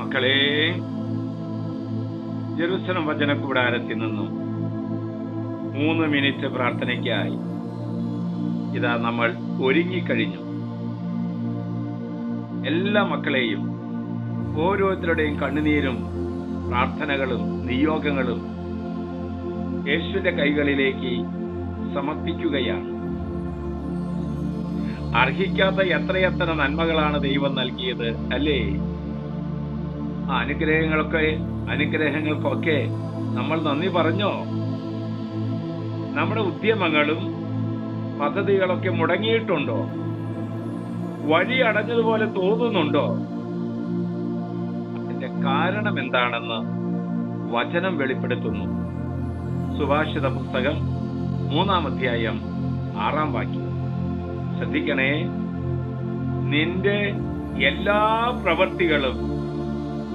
മക്കളെ, ജെറുസലം വചന കൂടാരത്തിൽ നിന്നും 3 മിനിറ്റ് പ്രാർത്ഥനയ്ക്കായി ഇതാ നമ്മൾ ഒരുങ്ങിക്കഴിഞ്ഞു. എല്ലാ മക്കളെയും ഓരോരുത്തരുടെയും കണ്ണുനീരും പ്രാർത്ഥനകളും നിയോഗങ്ങളും യേശുവിന്റെ കൈകളിലേക്ക് സമർപ്പിക്കുകയാണ്. അർഹിക്കാത്ത എത്രയെത്ര നന്മകളാണ് ദൈവം നൽകിയത്, അല്ലേ? ആ അനുഗ്രഹങ്ങൾക്കൊക്കെ നമ്മൾ നന്ദി പറഞ്ഞോ? നമ്മുടെ ഉദ്യമങ്ങളും പദ്ധതികളൊക്കെ മുടങ്ങിയിട്ടുണ്ടോ? വഴി അടഞ്ഞതുപോലെ തോന്നുന്നുണ്ടോ? അതിന്റെ കാരണം എന്താണെന്ന് വചനം വെളിപ്പെടുത്തുന്നു. സുഭാഷിത പുസ്തകം 3-ാം അധ്യായം 6-ാം വാക്യം ശ്രദ്ധിക്കണേ. നിന്റെ എല്ലാ പ്രവൃത്തികളും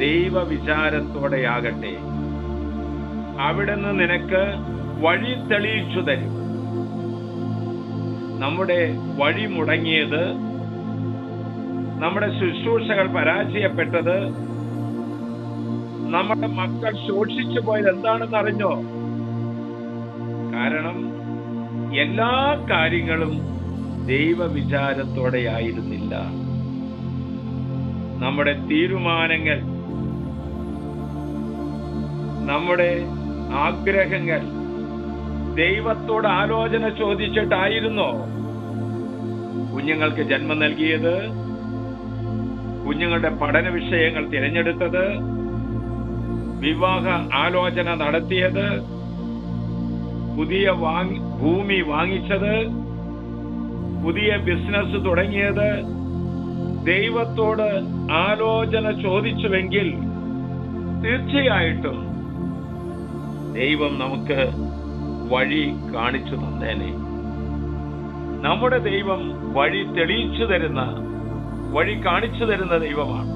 ദൈവ വിചാരത്തോടെയാകട്ടെ, അവിടുന്ന് നിനക്ക് വഴി തെളിയിച്ചു തരും. നമ്മുടെ വഴി മുടങ്ങിയത്, നമ്മുടെ ശുശ്രൂഷകൾ പരാജയപ്പെട്ടത്, നമ്മുടെ മക്കൾ ശോഷിച്ചു പോയത് എന്താണെന്ന് അറിഞ്ഞോ? കാരണം എല്ലാ കാര്യങ്ങളും ദൈവ വിചാരത്തോടെയായിരുന്നില്ല. നമ്മുടെ തീരുമാനങ്ങൾ, നമ്മുടെ ആഗ്രഹങ്ങൾ ദൈവത്തോട് ആലോചന ചോദിച്ചിട്ടായിരുന്നോ? കുഞ്ഞുങ്ങൾക്ക് ജന്മം നൽകിയത്, കുഞ്ഞുങ്ങളുടെ പഠന വിഷയങ്ങൾ തിരഞ്ഞെടുത്തത്, വിവാഹ ആലോചന നടത്തിയത്, പുതിയ ഭൂമി വാങ്ങിച്ചത്, പുതിയ ബിസിനസ് തുടങ്ങിയത് ദൈവത്തോട് ആലോചന ചോദിച്ചുവെങ്കിൽ തീർച്ചയായിട്ടും ദൈവം നമുക്ക് വഴി കാണിച്ചു തന്നേനെ. നമ്മുടെ ദൈവം വഴി തെളിയിച്ചു തരുന്ന, വഴി കാണിച്ചു തരുന്ന ദൈവമാണ്.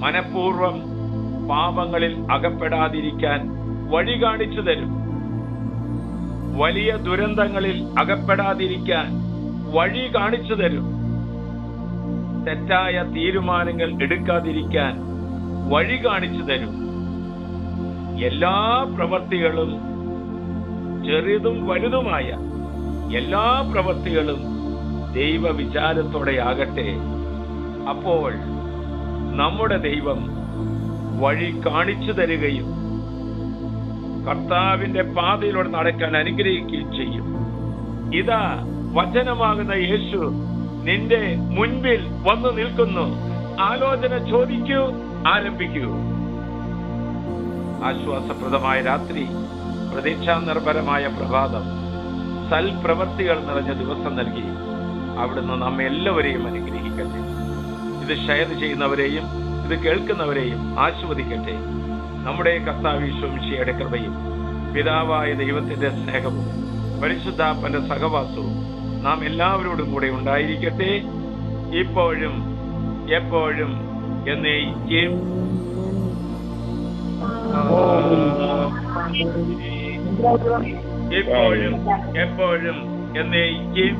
മനഃപൂർവ്വം പാപങ്ങളിൽ അകപ്പെടാതിരിക്കാൻ വഴി കാണിച്ചു തരും. വലിയ ദുരന്തങ്ങളിൽ അകപ്പെടാതിരിക്കാൻ വഴി കാണിച്ചു തരും. തെറ്റായ തീരുമാനങ്ങൾ എടുക്കാതിരിക്കാൻ വഴി കാണിച്ചു തരും. എല്ലാ പ്രവൃത്തികളും, ചെറുതും വലുതുമായ എല്ലാ പ്രവൃത്തികളും ദൈവ വിചാരത്തോടെയാകട്ടെ. അപ്പോൾ നമ്മുടെ ദൈവം വഴി കാണിച്ചു തരികയും കർത്താവിന്റെ പാതയിലൂടെ നടക്കാൻ അനുഗ്രഹിക്കുകയും ചെയ്യും. ഇതാ വചനമാകുന്ന യേശു നിന്റെ മുൻപിൽ വന്നു നിൽക്കുന്നു. ആലോചന ചോദിക്കൂ, ആരംഭിക്കൂ. ആശ്വാസപ്രദമായ രാത്രി, പ്രതീക്ഷാ നിർഭരമായ പ്രഭാതം, സൽപ്രവർത്തികൾ നിറഞ്ഞ ദിവസം നൽകി അവിടുന്ന് നമ്മെ എല്ലാവരെയും അനുഗ്രഹിക്കട്ടെ. ഇത് ഷെയർ ചെയ്യുന്നവരെയും ഇത് കേൾക്കുന്നവരെയും ആശീർവദിക്കട്ടെ. നമ്മുടെ കർത്താവ് യേശു മിശിഹായുടെ കൃപയും പിതാവായ ദൈവത്തിന്റെ സ്നേഹവും പരിശുദ്ധാത്മാവിന്റെ സഹവാസവും നാം എല്ലാവരോടും കൂടെ ഉണ്ടായിരിക്കട്ടെ, ഇപ്പോഴും എപ്പോഴും എന്നേക്കും. ഇപ്പോഴും എപ്പോഴും എന്നേക്കും.